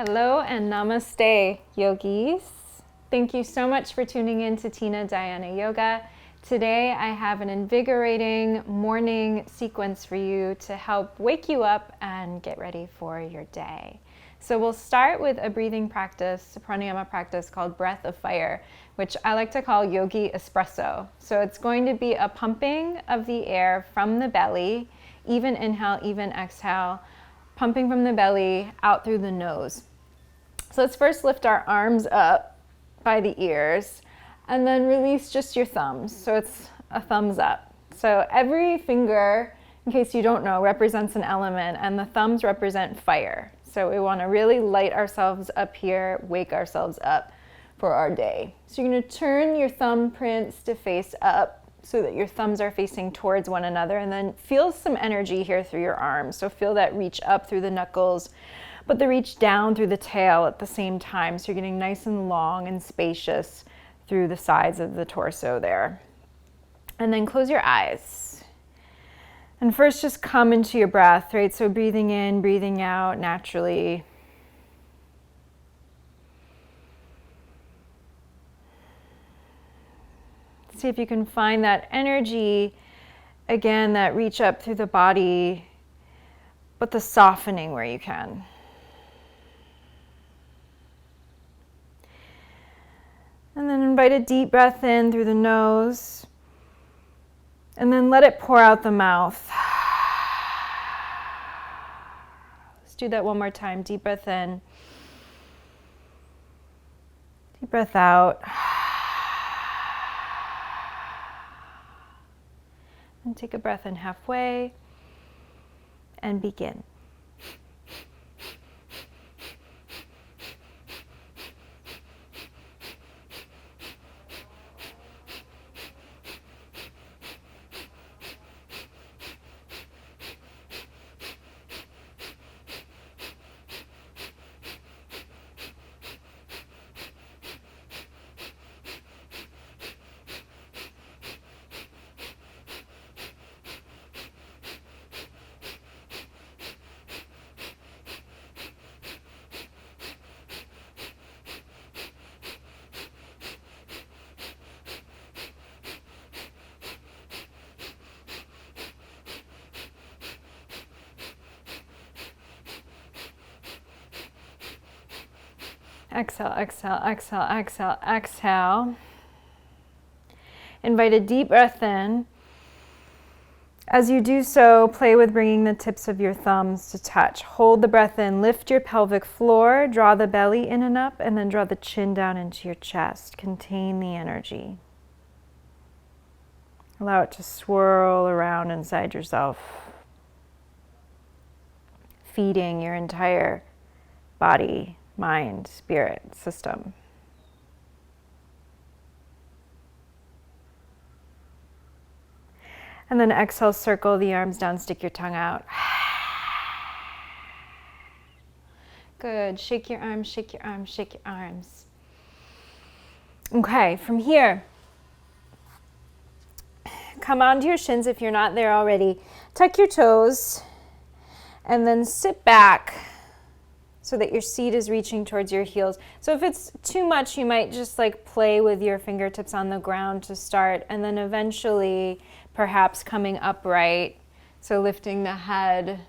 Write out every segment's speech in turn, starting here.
Hello and namaste, yogis. Thank you so much for tuning in to Tina Dhyana Yoga. Today I have an invigorating morning sequence for you to help wake you up and get ready for your day. So we'll start with a breathing practice, a pranayama practice called breath of fire, which I like to call yogi espresso. So it's going to be a pumping of the air from the belly, even inhale, even exhale, pumping from the belly out through the nose. So let's first lift our arms up by the ears and then release just your thumbs. So it's a thumbs up. So every finger, in case you don't know, represents an element, and the thumbs represent fire. So we want to really light ourselves up here, wake ourselves up for our day. So you're going to turn your thumbprints to face up so that your thumbs are facing towards one another, and then feel some energy here through your arms. So feel that reach up through the knuckles, but the reach down through the tail at the same time. So you're getting nice and long and spacious through the sides of the torso there. And then close your eyes. And first just come into your breath, right? So breathing in, breathing out naturally. See if you can find that energy, again, that reach up through the body, but the softening where you can. And then invite a deep breath in through the nose, and then let it pour out the mouth. Let's do that one more time. Deep breath in, deep breath out. And take a breath in halfway and begin. Exhale, exhale, exhale, exhale, exhale. Invite a deep breath in. As you do so, play with bringing the tips of your thumbs to touch. Hold the breath in, lift your pelvic floor, draw the belly in and up, and then draw the chin down into your chest. Contain the energy. Allow it to swirl around inside yourself, feeding your entire body, mind, spirit, system. And then exhale, circle the arms down, stick your tongue out. Good. Shake your arms, shake your arms, shake your arms. Okay, from here, come onto your shins if you're not there already. Tuck your toes and then sit back so that your seat is reaching towards your heels. So if it's too much, you might just like play with your fingertips on the ground to start, and then eventually perhaps coming upright. So lifting the head,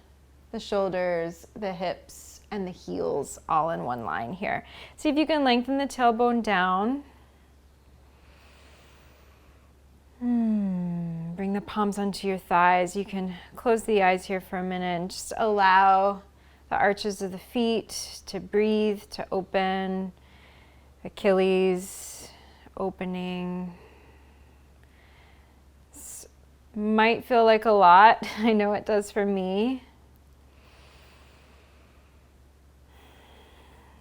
the shoulders, the hips, and the heels all in one line here. See if you can lengthen the tailbone down. Bring the palms onto your thighs. You can close the eyes here for a minute and just allow the arches of the feet to breathe, to open. Achilles opening. This might feel like a lot. I know it does for me.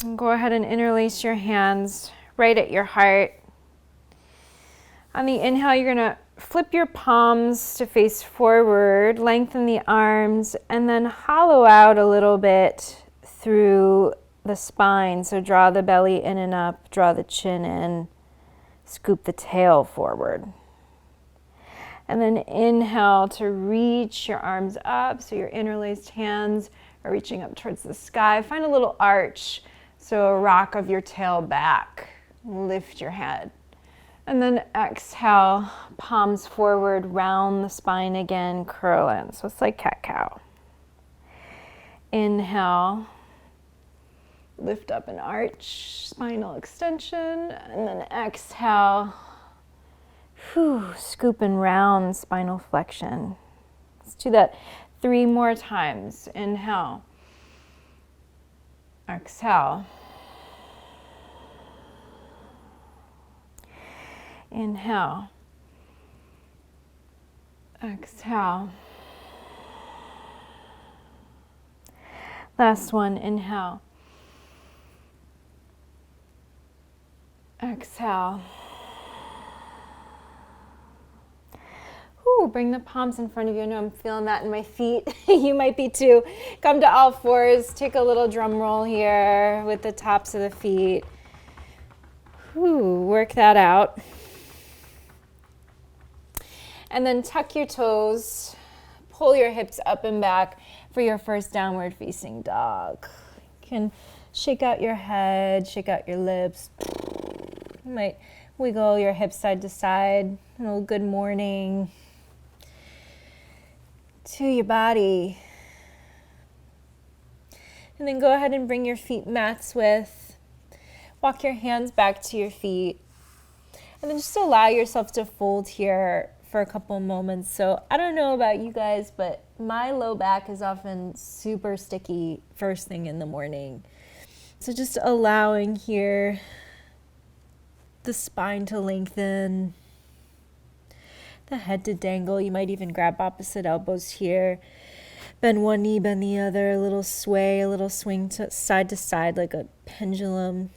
And go ahead and interlace your hands right at your heart. On the inhale, you're going to flip your palms to face forward, lengthen the arms, and then hollow out a little bit through the spine. So draw the belly in and up, draw the chin in, scoop the tail forward. And then inhale to reach your arms up, so your interlaced hands are reaching up towards the sky. Find a little arch So a rock of your tail back. Lift your head. And then exhale, palms forward, round the spine again, curl in. So it's like cat-cow. Inhale, lift up and arch, spinal extension. And then exhale, scoop and round, spinal flexion. Let's do that 3 more times. Inhale, exhale. Inhale, exhale. Last one, inhale, exhale. Bring the palms in front of you. I know I'm feeling that in my feet. You might be too. Come to all fours. Take a little drum roll here with the tops of the feet. Work that out. And then tuck your toes. Pull your hips up and back for your first downward facing dog. You can shake out your head, shake out your lips. You might wiggle your hips side to side. A little good morning to your body. And then go ahead and bring your feet mats width. Walk your hands back to your feet. And then just allow yourself to fold here for a couple moments. So I don't know about you guys, but my low back is often super sticky first thing in the morning. So just allowing here the spine to lengthen, the head to dangle. You might even grab opposite elbows here. Bend one knee, bend the other, a little sway, a little swing to side like a pendulum.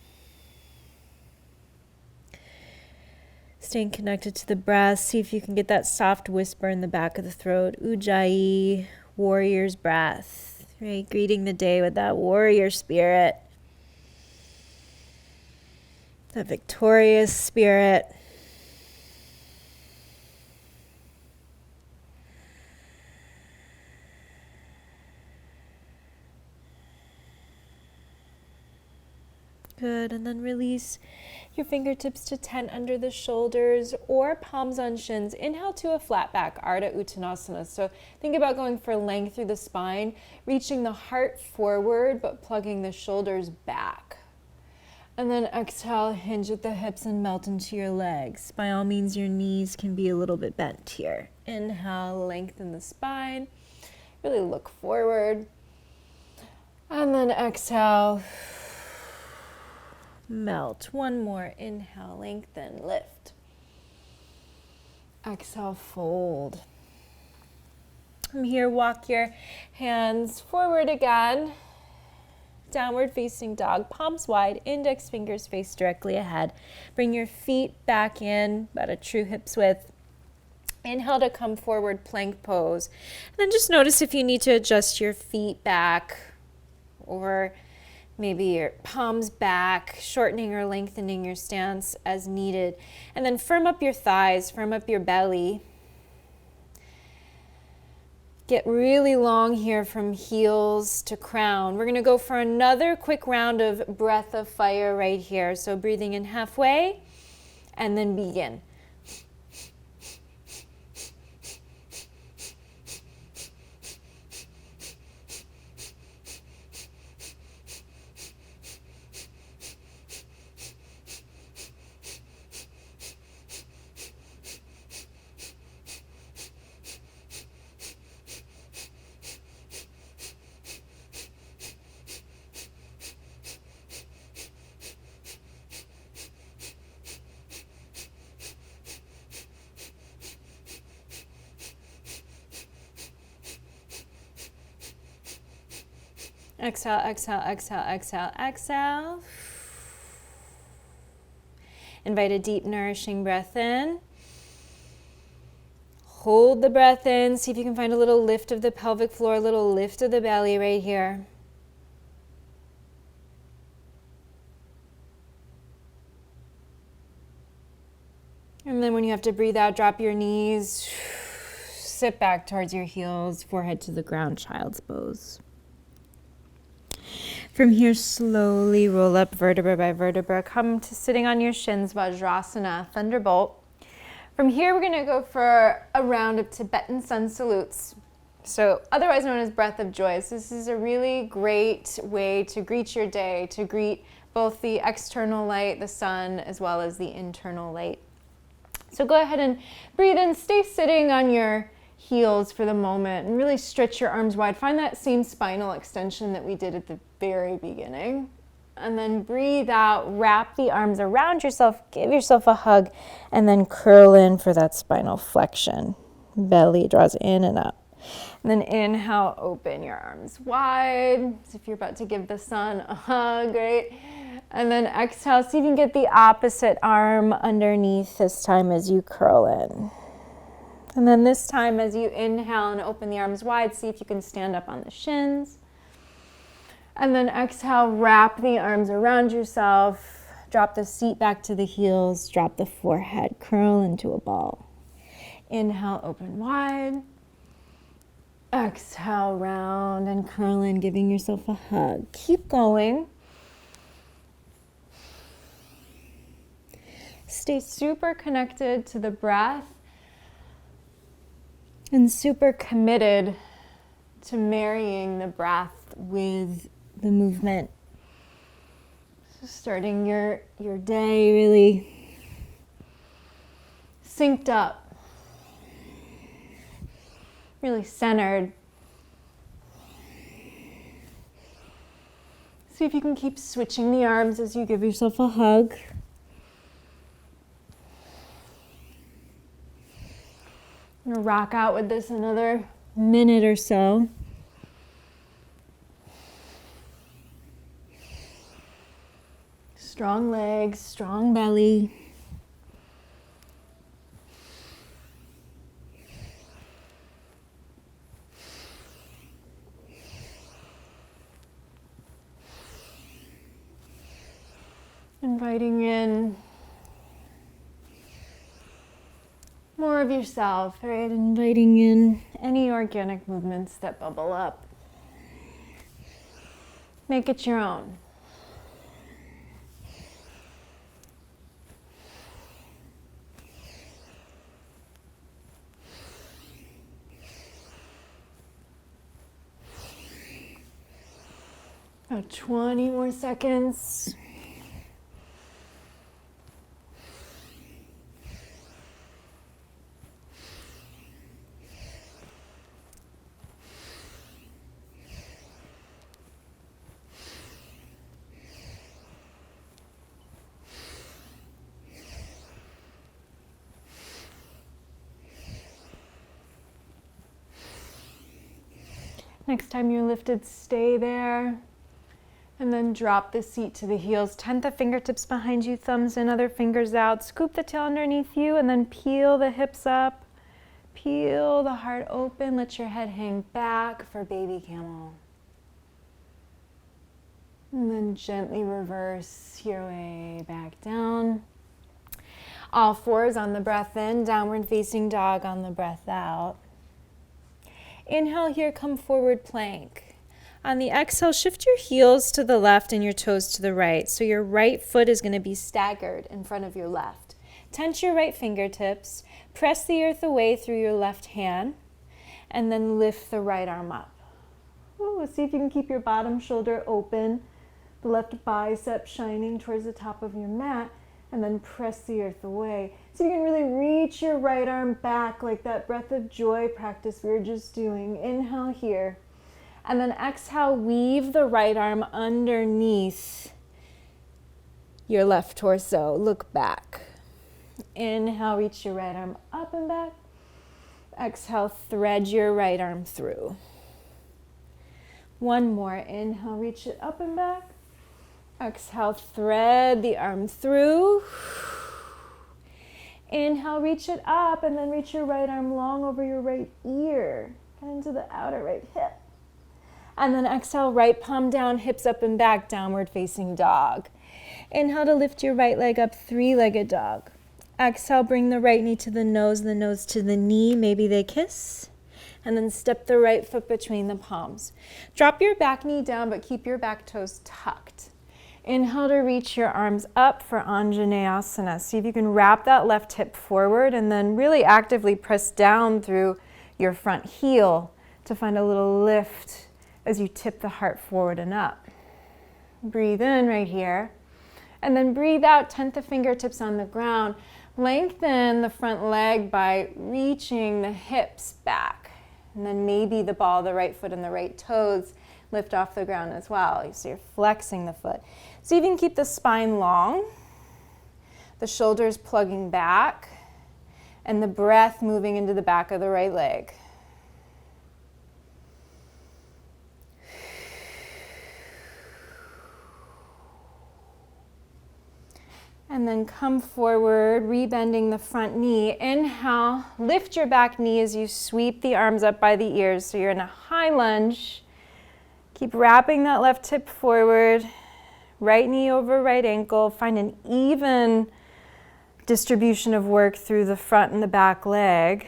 Staying connected to the breath. See if you can get that soft whisper in the back of the throat. Ujjayi, warrior's breath. Right? Greeting the day with that warrior spirit. That victorious spirit. Good, and then release your fingertips to tent under the shoulders or palms on shins. Inhale to a flat back, Ardha Uttanasana. So think about going for length through the spine, reaching the heart forward, but plugging the shoulders back. And then exhale, hinge at the hips and melt into your legs. By all means, your knees can be a little bit bent here. Inhale, lengthen the spine. Really look forward. And then exhale. Melt. One more. Inhale, lengthen, lift. Exhale, fold. From here, walk your hands forward again. Downward facing dog, palms wide, index fingers face directly ahead. Bring your feet back in, about a true hips width. Inhale to come forward, plank pose. And then just notice if you need to adjust your feet back or maybe your palms back, shortening or lengthening your stance as needed. And then firm up your thighs, firm up your belly. Get really long here from heels to crown. We're going to go for another quick round of breath of fire right here. So breathing in halfway and then begin. Exhale, exhale, exhale, exhale, exhale. Invite a deep, nourishing breath in. Hold the breath in. See if you can find a little lift of the pelvic floor, a little lift of the belly right here. And then when you have to breathe out, drop your knees. Sit back towards your heels, forehead to the ground, child's pose. From here, slowly roll up vertebra by vertebra. Come to sitting on your shins, Vajrasana, Thunderbolt. From here, we're going to go for a round of Tibetan sun salutes. So otherwise known as breath of joy. So this is a really great way to greet your day, to greet both the external light, the sun, as well as the internal light. So go ahead and breathe in, stay sitting on your heels for the moment and really stretch your arms wide. Find that same spinal extension that we did at the very beginning. And then breathe out, wrap the arms around yourself, give yourself a hug, and then curl in for that spinal flexion. Belly draws in and up. And then inhale, open your arms wide, as if you're about to give the sun a hug, right? And then exhale, see if you can get the opposite arm underneath this time as you curl in. And then this time as you inhale and open the arms wide, see if you can stand up on the shins. And then exhale, wrap the arms around yourself, drop the seat back to the heels, drop the forehead, curl into a ball. Inhale, open wide. Exhale, round and curl in, giving yourself a hug. Keep going. Stay super connected to the breath and super committed to marrying the breath with the movement. So starting your day really synced up, really centered. See if you can keep switching the arms as you give yourself a hug. I'm gonna rock out with this another minute or so. Strong legs, strong belly. Inviting in more of yourself, right? Inviting in any organic movements that bubble up. Make it your own. About 20 more seconds. Next time you're lifted, stay there. And then drop the seat to the heels. Tent the fingertips behind you, thumbs in, other fingers out. Scoop the tail underneath you and then peel the hips up. Peel the heart open. Let your head hang back for baby camel. And then gently reverse your way back down. All fours on the breath in, downward facing dog on the breath out. Inhale here, come forward plank. On the exhale, shift your heels to the left and your toes to the right. So your right foot is going to be staggered in front of your left. Tense your right fingertips. Press the earth away through your left hand. And then lift the right arm up. Ooh, see if you can keep your bottom shoulder open. The left bicep shining towards the top of your mat. And then press the earth away. So you can really reach your right arm back like that breath of joy practice we were just doing. Inhale here. And then exhale, weave the right arm underneath your left torso. Look back. Inhale, reach your right arm up and back. Exhale, thread your right arm through. One more. Inhale, reach it up and back. Exhale, thread the arm through. Inhale, reach it up and then reach your right arm long over your right ear and into the outer right hip. And then exhale, right palm down, hips up and back, downward facing dog. Inhale to lift your right leg up, three-legged dog. Exhale, bring the right knee to the nose to the knee. Maybe they kiss. And then step the right foot between the palms. Drop your back knee down, but keep your back toes tucked. Inhale to reach your arms up for Anjaneyasana. See if you can wrap that left hip forward and then really actively press down through your front heel to find a little lift as you tip the heart forward and up. Breathe in right here. And then breathe out, tent the fingertips on the ground. Lengthen the front leg by reaching the hips back. And then maybe the ball of the right foot and the right toes lift off the ground as well. So you're flexing the foot. So you can keep the spine long, the shoulders plugging back, and the breath moving into the back of the right leg. And then come forward, rebending the front knee. Inhale, lift your back knee as you sweep the arms up by the ears. So you're in a high lunge. Keep wrapping that left hip forward, right knee over right ankle. Find an even distribution of work through the front and the back leg.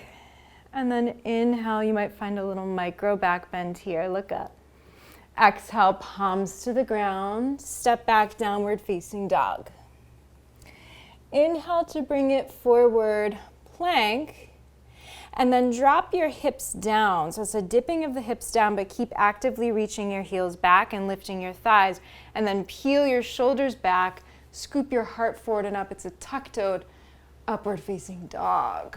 And then inhale, you might find a little micro back bend here. Look up. Exhale, palms to the ground. Step back, downward facing dog. Inhale to bring it forward, plank, and then drop your hips down. So it's a dipping of the hips down, but keep actively reaching your heels back and lifting your thighs. And then peel your shoulders back, scoop your heart forward and up. It's a tuck-toed, upward facing dog.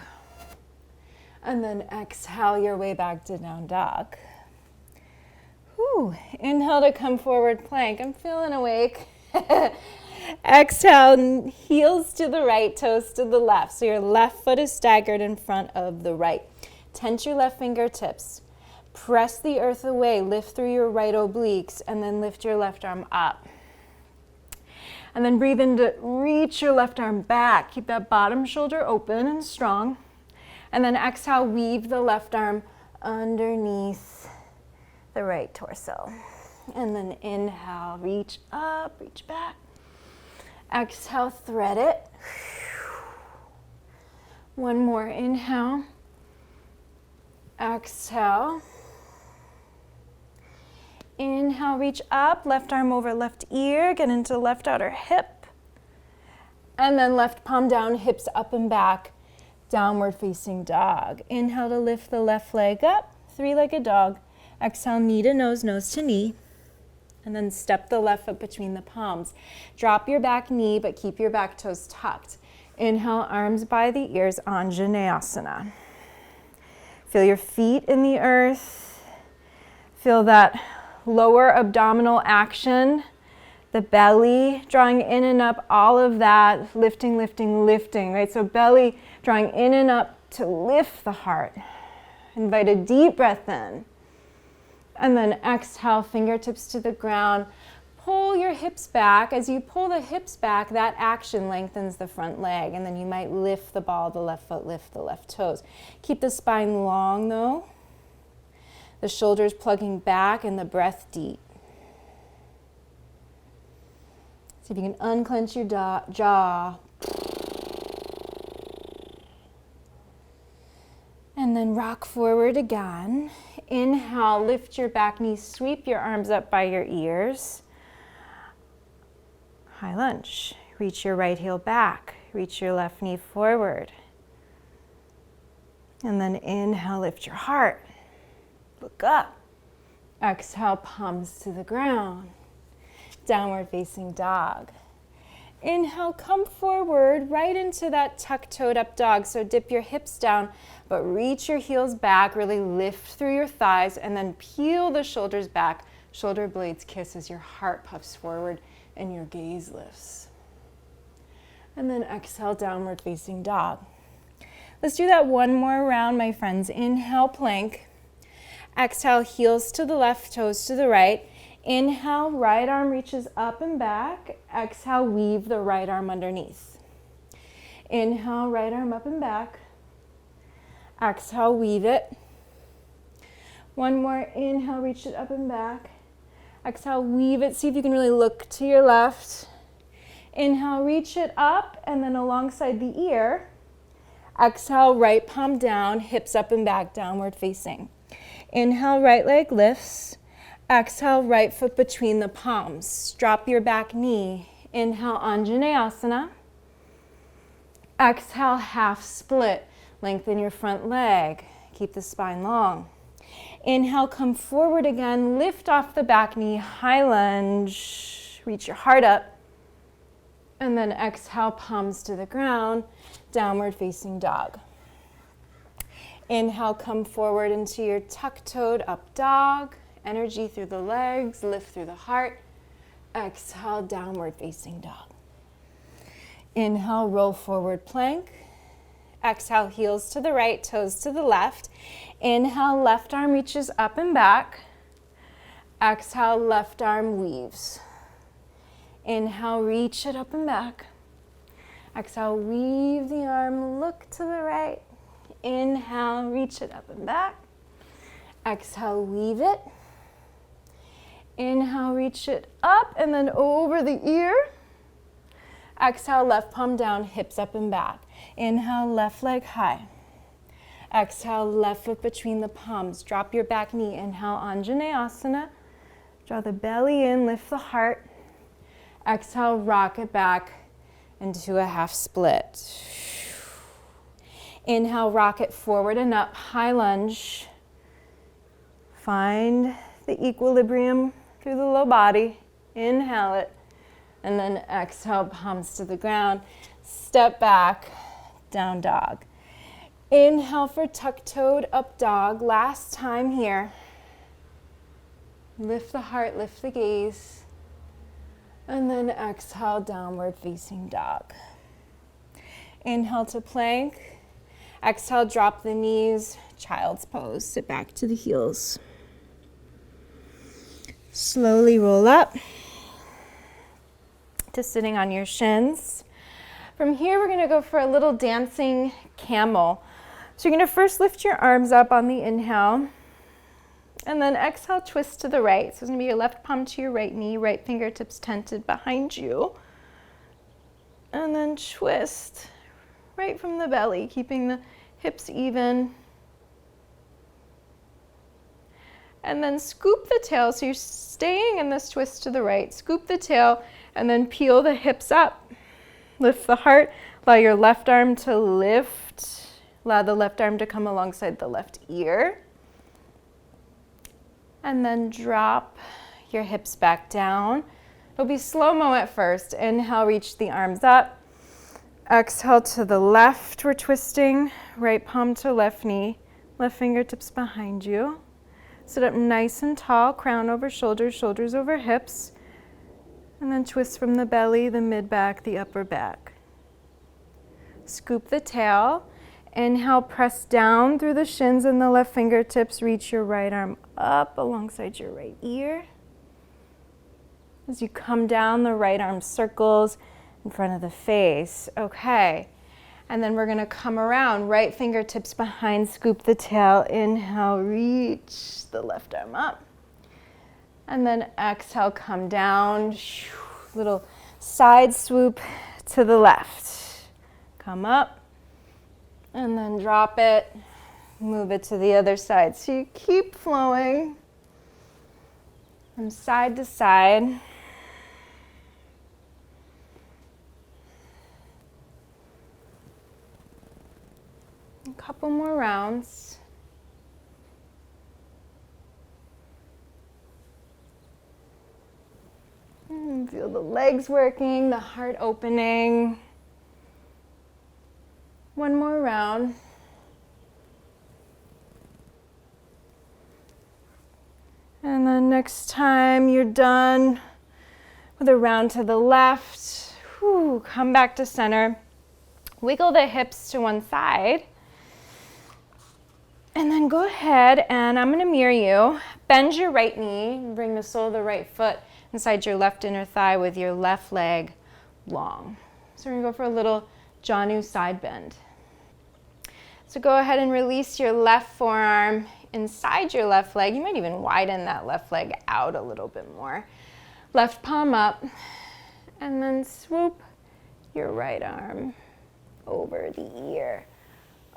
And then exhale your way back to down dog. Whew. Inhale to come forward, plank. I'm feeling awake. Exhale, heels to the right, toes to the left. So your left foot is staggered in front of the right. Tense your left fingertips. Press the earth away, lift through your right obliques, and then lift your left arm up. And then breathe in to reach your left arm back. Keep that bottom shoulder open and strong. And then exhale, weave the left arm underneath the right torso. And then inhale, reach up, reach back. Exhale, thread it. One more inhale. Exhale. Inhale, reach up, left arm over left ear, get into left outer hip. And then left palm down, hips up and back, downward facing dog. Inhale to lift the left leg up, three-legged dog. Exhale, knee to nose, nose to knee. And then step the left foot between the palms. Drop your back knee, but keep your back toes tucked. Inhale, arms by the ears, Anjaneyasana. Feel your feet in the earth. Feel that lower abdominal action, the belly drawing in and up, all of that, lifting, lifting, lifting, right? So belly drawing in and up to lift the heart. Invite a deep breath in. And then exhale, fingertips to the ground. Pull your hips back. As you pull the hips back, that action lengthens the front leg. And then you might lift the ball of the left foot, lift the left toes. Keep the spine long though. The shoulders plugging back and the breath deep. See if you can unclench your jaw. And then rock forward again. Inhale, lift your back knee, sweep your arms up by your ears. High lunge. Reach your right heel back. Reach your left knee forward. And then inhale, lift your heart. Look up. Exhale, palms to the ground. Downward facing dog. Inhale, come forward right into that tuck-toed up dog. So dip your hips down, but reach your heels back, really lift through your thighs, and then peel the shoulders back. Shoulder blades kiss as your heart puffs forward and your gaze lifts. And then exhale, downward facing dog. Let's do that one more round, my friends. Inhale, plank. Exhale, heels to the left, toes to the right. Inhale, right arm reaches up and back. Exhale, weave the right arm underneath. Inhale, right arm up and back. Exhale, weave it. One more, inhale, reach it up and back. Exhale, weave it. See if you can really look to your left. Inhale, reach it up and then alongside the ear. Exhale, right palm down, hips up and back, downward facing. Inhale, right leg lifts. Exhale, right foot between the palms. Drop your back knee. Inhale, Anjaneyasana. Exhale, half split. Lengthen your front leg. Keep the spine long. Inhale, come forward again. Lift off the back knee, high lunge. Reach your heart up. And then exhale, palms to the ground, downward facing dog. Inhale, come forward into your tuck-toed up dog. Energy through the legs, lift through the heart. Exhale, downward facing dog. Inhale, roll forward plank. Exhale, heels to the right, toes to the left. Inhale, left arm reaches up and back. Exhale, left arm weaves. Inhale, reach it up and back. Exhale, weave the arm, look to the right. Inhale, reach it up and back. Exhale, weave it. Inhale, reach it up and then over the ear. Exhale, left palm down, hips up and back. Inhale, left leg high. Exhale, left foot between the palms. Drop your back knee. Inhale, Anjaneyasana. Draw the belly in, lift the heart. Exhale, rock it back into a half split. Inhale, rock it forward and up, high lunge. Find the equilibrium through the low body. Inhale it. And then exhale, palms to the ground. Step back, down dog. Inhale for tuck-toed up dog. Last time here. Lift the heart, lift the gaze. And then exhale, downward facing dog. Inhale to plank. Exhale, drop the knees. Child's pose, sit back to the heels. Slowly roll up to sitting on your shins. From here, we're gonna go for a little dancing camel. So you're gonna first lift your arms up on the inhale, and then exhale, twist to the right. So it's gonna be your left palm to your right knee, right fingertips tented behind you. And then twist right from the belly, keeping the hips even. And then scoop the tail, so you're staying in this twist to the right. Scoop the tail, and then peel the hips up. Lift the heart, allow your left arm to lift. Allow the left arm to come alongside the left ear. And then drop your hips back down. It'll be slow-mo at first. Inhale, reach the arms up. Exhale to the left, we're twisting. Right palm to left knee, left fingertips behind you. Sit up nice and tall, crown over shoulders, shoulders over hips. And then twist from the belly, the mid-back, the upper back. Scoop the tail. Inhale, press down through the shins and the left fingertips. Reach your right arm up alongside your right ear. As you come down, the right arm circles in front of the face. Okay. And then we're going to come around, right fingertips behind, scoop the tail. Inhale, reach the left arm up. And then exhale, come down. Little side swoop to the left. Come up. And then drop it. Move it to the other side. So you keep flowing from side to side. A couple more rounds. And feel the legs working, the heart opening. One more round. And then next time you're done with a round to the left, come back to center. Wiggle the hips to one side. And then go ahead and I'm going to mirror you. Bend your right knee, bring the sole of the right foot inside your left inner thigh with your left leg long. So we're going to go for a little Janu side bend. So go ahead and release your left forearm inside your left leg. You might even widen that left leg out a little bit more. Left palm up, and then swoop your right arm over the ear.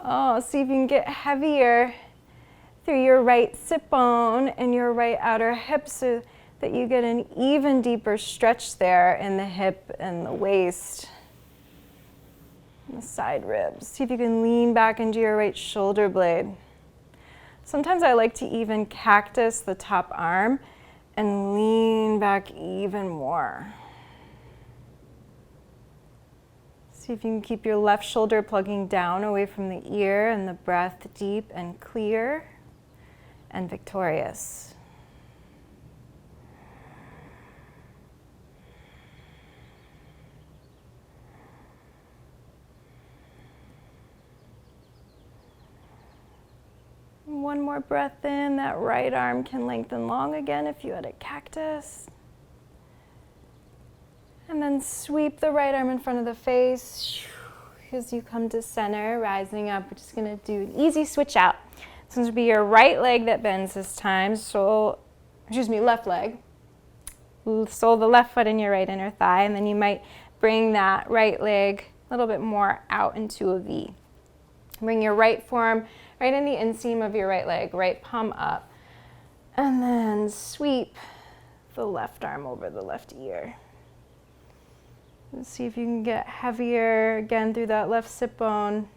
Oh, see if you can get heavier through your right sit bone and your right outer hip so that you get an even deeper stretch there in the hip and the waist, and the side ribs. See if you can lean back into your right shoulder blade. Sometimes I like to even cactus the top arm and lean back even more. See if you can keep your left shoulder plugging down away from the ear and the breath deep and clear and victorious. One more breath in. That right arm can lengthen long again if you had a cactus. And then sweep the right arm in front of the face as you come to center, rising up. We're just going to do an easy switch out. This one's going to be your right leg that bends this time. Left leg. Sole the left foot in your right inner thigh, and then you might bring that right leg a little bit more out into a V. Bring your right forearm right in the inseam of your right leg, right palm up, and then sweep the left arm over the left ear. And see if you can get heavier again through that left sit bone,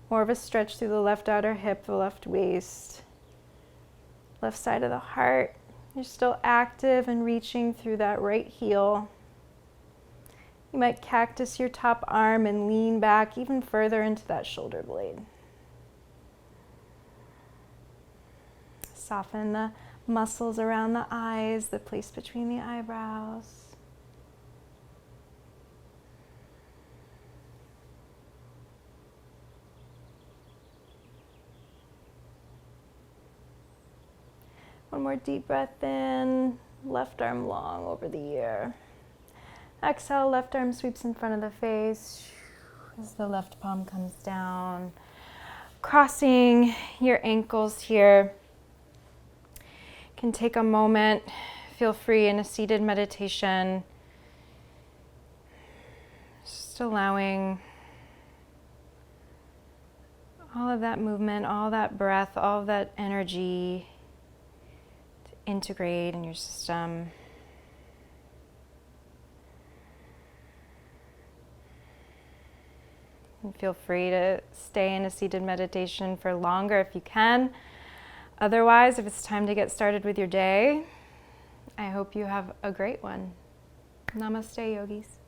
more of a stretch through the left outer hip, the left waist, left side of the heart. You're still active and reaching through that right heel. You might cactus your top arm and lean back even further into that shoulder blade. Soften the muscles around the eyes, the place between the eyebrows. One more deep breath in, left arm long over the ear. Exhale, left arm sweeps in front of the face as the left palm comes down. Crossing your ankles here. You can take a moment, feel free in a seated meditation. Just allowing all of that movement, all that breath, all of that energy to integrate in your system. And feel free to stay in a seated meditation for longer if you can. Otherwise, if it's time to get started with your day, I hope you have a great one. Namaste, yogis.